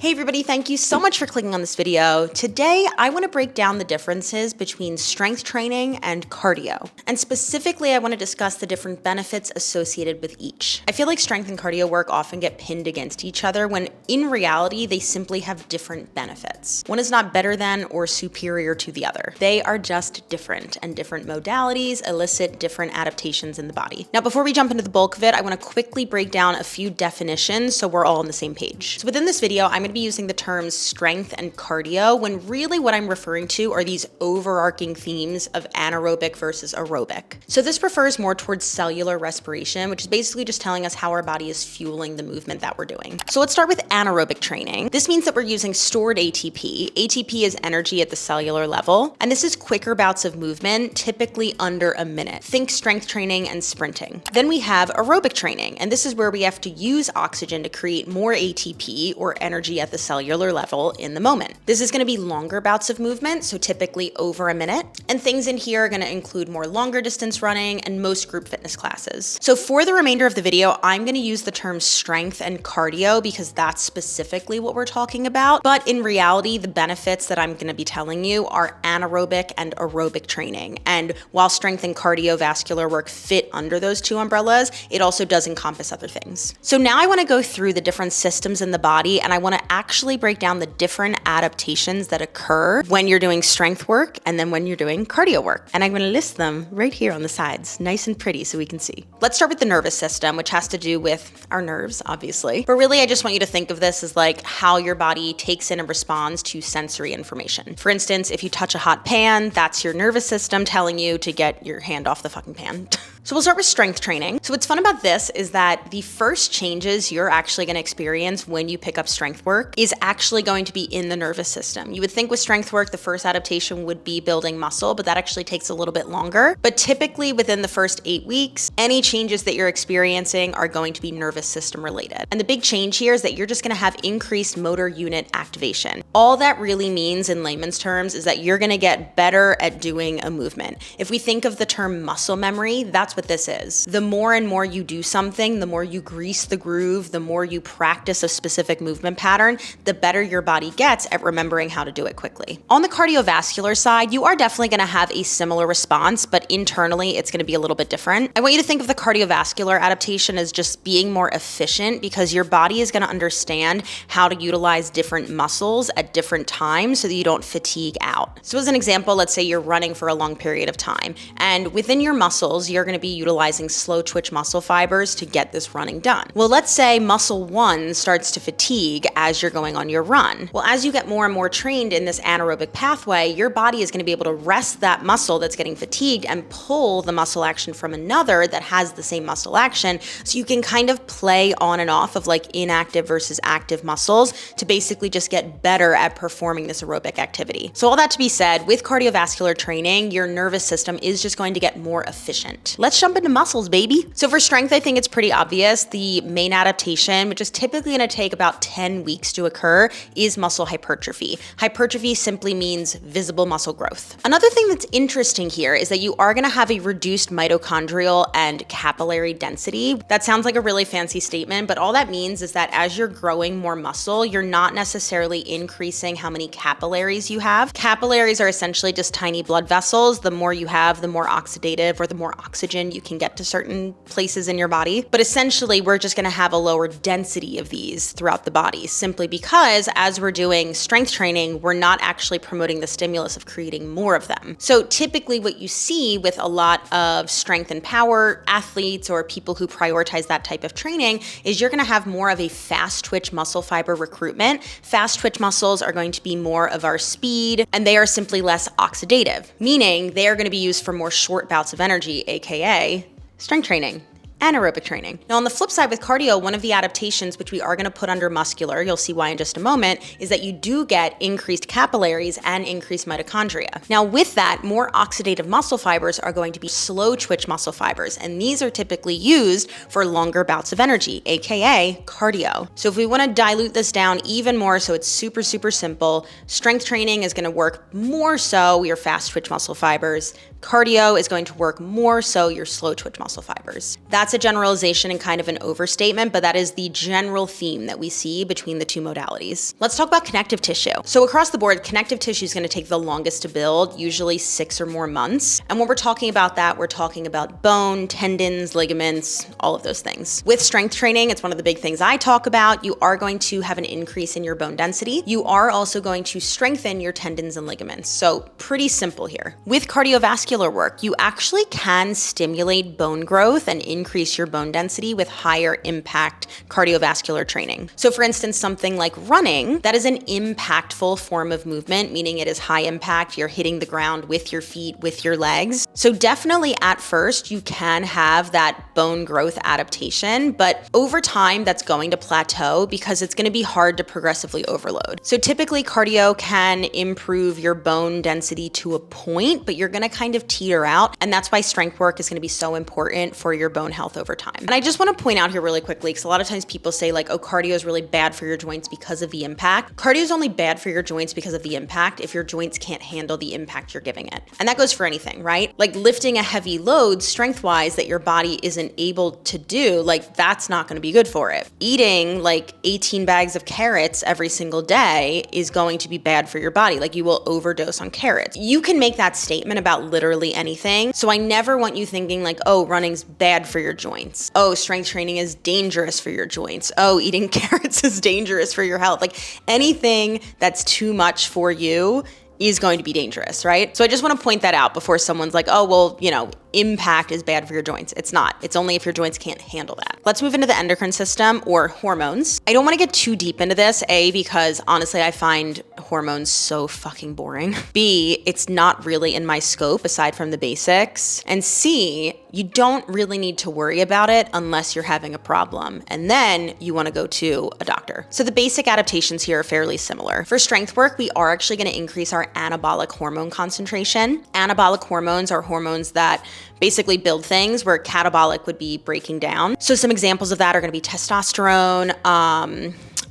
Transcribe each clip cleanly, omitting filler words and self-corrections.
Hey everybody, thank you so much for clicking on this video. Today, I want to break down the differences between strength training and cardio. And specifically, I want to discuss the different benefits associated with each. I feel like strength and cardio work often get pinned against each other when in reality, they simply have different benefits. One is not better than or superior to the other. They are just different, and different modalities elicit different adaptations in the body. Now, before we jump into the bulk of it, I want to quickly break down a few definitions so we're all on the same page. So within this video, I'm going to be using the terms strength and cardio when really what I'm referring to are these overarching themes of anaerobic versus aerobic. So this refers more towards cellular respiration, which is basically just telling us how our body is fueling the movement that we're doing. So let's start with anaerobic training. This means that we're using stored ATP. ATP is energy at the cellular level, and this is quicker bouts of movement, typically under a minute. Think strength training and sprinting. Then we have aerobic training, and this is where we have to use oxygen to create more ATP or energy at the cellular level in the moment. This is going to be longer bouts of movement, so typically over a minute. And things in here are going to include more longer distance running and most group fitness classes. So for the remainder of the video, I'm going to use the terms strength and cardio because that's specifically what we're talking about. But in reality, the benefits that I'm going to be telling you are anaerobic and aerobic training. And while strength and cardiovascular work fit under those two umbrellas, it also does encompass other things. So now I want to go through the different systems in the body, and I want to actually break down the different adaptations that occur when you're doing strength work and then when you're doing cardio work. And I'm going to list them right here on the sides, nice and pretty so we can see. Let's start with the nervous system, which has to do with our nerves, obviously. But really, I just want you to think of this as like how your body takes in and responds to sensory information. For instance, if you touch a hot pan, that's your nervous system telling you to get your hand off the fucking pan. So we'll start with strength training. So what's fun about this is that the first changes you're actually going to experience when you pick up strength work is actually going to be in the nervous system. You would think with strength work, the first adaptation would be building muscle, but that actually takes a little bit longer. But typically within the first 8 weeks, any changes that you're experiencing are going to be nervous system related. And the big change here is that you're just going to have increased motor unit activation. All that really means in layman's terms is that you're going to get better at doing a movement. If we think of the term muscle memory, that's what this is. The more and more you do something, the more you grease the groove, the more you practice a specific movement pattern, the better your body gets at remembering how to do it quickly. On the cardiovascular side, you are definitely going to have a similar response, but internally it's going to be a little bit different. I want you to think of the cardiovascular adaptation as just being more efficient because your body is going to understand how to utilize different muscles at different times so that you don't fatigue out. So as an example, let's say you're running for a long period of time, and within your muscles, you're going to be utilizing slow twitch muscle fibers to get this running done. Well, let's say muscle 1 starts to fatigue as you're going on your run. Well, as you get more and more trained in this anaerobic pathway, your body is going to be able to rest that muscle that's getting fatigued and pull the muscle action from another that has the same muscle action. So you can kind of play on and off of like inactive versus active muscles to basically just get better at performing this aerobic activity. So all that to be said, with cardiovascular training, your nervous system is just going to get more efficient. Let's jump into muscles, baby. So for strength, I think it's pretty obvious. The main adaptation, which is typically going to take about 10 weeks to occur, is muscle hypertrophy. Hypertrophy simply means visible muscle growth. Another thing that's interesting here is that you are going to have a reduced mitochondrial and capillary density. That sounds like a really fancy statement, but all that means is that as you're growing more muscle, you're not necessarily increasing how many capillaries you have. Capillaries are essentially just tiny blood vessels. The more you have, the more oxidative or the more oxygen you can get to certain places in your body. But essentially, we're just going to have a lower density of these throughout the body simply because as we're doing strength training, we're not actually promoting the stimulus of creating more of them. So typically what you see with a lot of strength and power athletes or people who prioritize that type of training is you're going to have more of a fast twitch muscle fiber recruitment. Fast twitch muscles are going to be more of our speed and they are simply less oxidative, meaning they are going to be used for more short bouts of energy, aka strength training. anaerobic training. Now on the flip side with cardio, one of the adaptations which we are going to put under muscular, you'll see why in just a moment, is that you do get increased capillaries and increased mitochondria. Now with that, more oxidative muscle fibers are going to be slow twitch muscle fibers, and these are typically used for longer bouts of energy, aka cardio. So if we want to dilute this down even more so it's super simple, strength training is going to work more so your fast twitch muscle fibers. Cardio is going to work more so your slow twitch muscle fibers. That's a generalization and kind of an overstatement, but that is the general theme that we see between the two modalities. Let's talk about connective tissue. So across the board, connective tissue is going to take the longest to build, usually 6 or more months. And when we're talking about that, we're talking about bone, tendons, ligaments, all of those things. With strength training, it's one of the big things I talk about. You are going to have an increase in your bone density. You are also going to strengthen your tendons and ligaments. So pretty simple here. With cardiovascular work, you actually can stimulate bone growth and increase your bone density with higher impact cardiovascular training. So for instance, something like running, that is an impactful form of movement, meaning it is high impact. You're hitting the ground with your feet, with your legs. So definitely at first, you can have that bone growth adaptation, but over time, that's going to plateau because it's going to be hard to progressively overload. So typically cardio can improve your bone density to a point, but you're going to kind of teeter out. And that's why strength work is going to be so important for your bone health over time. And I just want to point out here really quickly, because a lot of times people say like, oh, cardio is really bad for your joints because of the impact. Cardio is only bad for your joints because of the impact if your joints can't handle the impact you're giving it. And that goes for anything, right? Like lifting a heavy load strength-wise that your body isn't able to do, like that's not going to be good for it. Eating like 18 bags of carrots every single day is going to be bad for your body. Like you will overdose on carrots. You can make that statement about literally anything. So I never want you thinking like, oh, running's bad for your joints. Oh, strength training is dangerous for your joints. Oh, eating carrots is dangerous for your health. Like anything that's too much for you is going to be dangerous, right? So I just want to point that out before someone's like, oh, well, you know, impact is bad for your joints. It's not. It's only if your joints can't handle that. Let's move into the endocrine system or hormones. I don't want to get too deep into this, A, because honestly, I find hormones so fucking boring. B, it's not really in my scope aside from the basics. And C, you don't really need to worry about it unless you're having a problem. And then you want to go to a doctor. So the basic adaptations here are fairly similar. For strength work, we are actually going to increase our anabolic hormone concentration. Anabolic hormones are hormones that basically build things where catabolic would be breaking down. So some examples of that are going to be testosterone,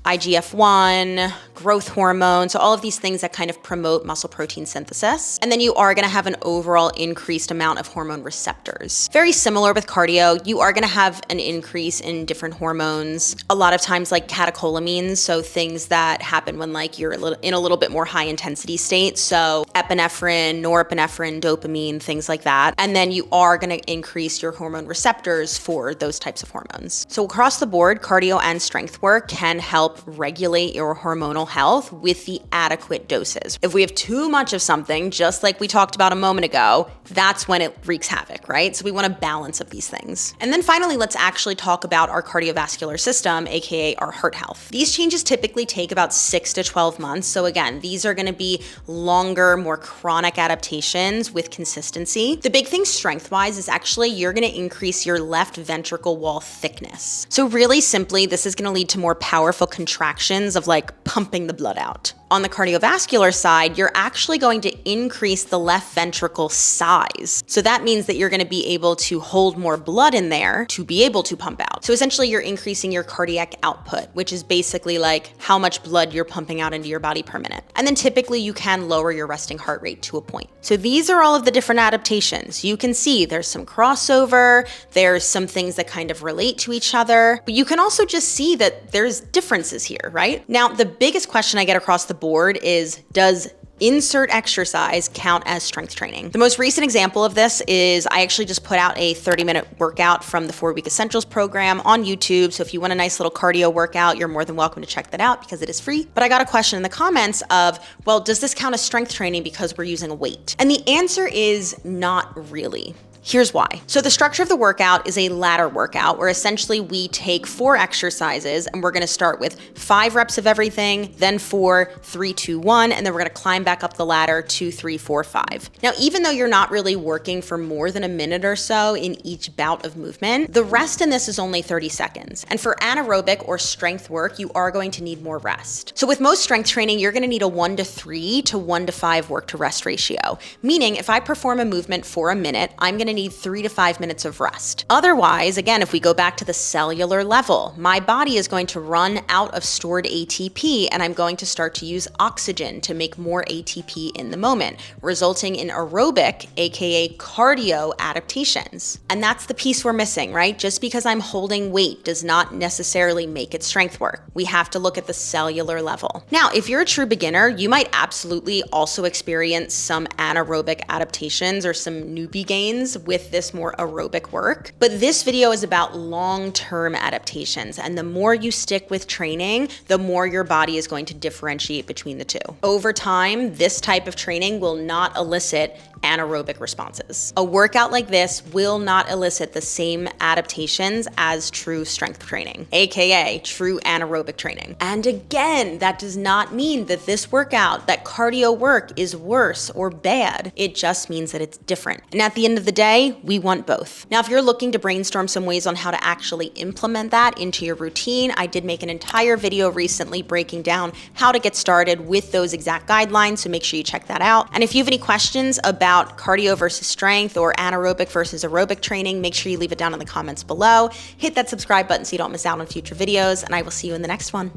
IGF-1, growth hormone, so all of these things that kind of promote muscle protein synthesis. And then you are gonna have an overall increased amount of hormone receptors. Very similar with cardio, you are gonna have an increase in different hormones, a lot of times like catecholamines, so things that happen when like you're in a little bit more high intensity state, so epinephrine, norepinephrine, dopamine, things like that. And then you are gonna increase your hormone receptors for those types of hormones. So across the board, cardio and strength work can help regulate your hormonal health with the adequate doses. If we have too much of something, just like we talked about a moment ago, that's when it wreaks havoc, right? So we want a balance of these things. And then finally, let's actually talk about our cardiovascular system, AKA our heart health. These changes typically take about 6 to 12 months. So again, these are gonna be longer, more chronic adaptations with consistency. The big thing strength-wise is actually you're gonna increase your left ventricle wall thickness. So really simply, this is gonna lead to more powerful contractions of like pumping the blood out. On the cardiovascular side, you're actually going to increase the left ventricle size. So that means that you're going to be able to hold more blood in there to be able to pump out. So essentially you're increasing your cardiac output, which is basically like how much blood you're pumping out into your body per minute. And then typically you can lower your resting heart rate to a point. So these are all of the different adaptations. You can see there's some crossover, there's some things that kind of relate to each other, but you can also just see that there's differences here, right? Now, the biggest question I get across the board is, does insert exercise count as strength training? The most recent example of this is I actually just put out a 30-minute workout from the 4-Week Essentials program on YouTube. So if you want a nice little cardio workout, you're more than welcome to check that out because it is free. But I got a question in the comments of, well, does this count as strength training because we're using a weight? And the answer is not really. Here's why. So the structure of the workout is a ladder workout where essentially we take 4 exercises and we're gonna start with 5 reps of everything, then 4, 3, 2, 1, and then we're gonna climb back up the ladder 2, 3, 4, 5. Now, even though you're not really working for more than a minute or so in each bout of movement, the rest in this is only 30 seconds. And for anaerobic or strength work, you are going to need more rest. So with most strength training, you're gonna need a 1:3 to 1:5 work to rest ratio. Meaning if I perform a movement for a minute, I'm gonna need 3 to 5 minutes of rest. Otherwise, again, if we go back to the cellular level, my body is going to run out of stored ATP and I'm going to start to use oxygen to make more ATP in the moment, resulting in aerobic, aka cardio adaptations. And that's the piece we're missing, right? Just because I'm holding weight does not necessarily make it strength work. We have to look at the cellular level. Now, if you're a true beginner, you might absolutely also experience some anaerobic adaptations or some newbie gains with this more aerobic work. But this video is about long-term adaptations. And the more you stick with training, the more your body is going to differentiate between the two. Over time, this type of training will not elicit anaerobic responses. A workout like this will not elicit the same adaptations as true strength training, aka true anaerobic training. And again, that does not mean that this workout, that cardio work, is worse or bad. It just means that it's different. And at the end of the day, we want both. Now, if you're looking to brainstorm some ways on how to actually implement that into your routine, I did make an entire video recently breaking down how to get started with those exact guidelines, so make sure you check that out. And if you have any questions about cardio versus strength or anaerobic versus aerobic training, make sure you leave it down in the comments below. Hit that subscribe button so you don't miss out on future videos, and I will see you in the next one.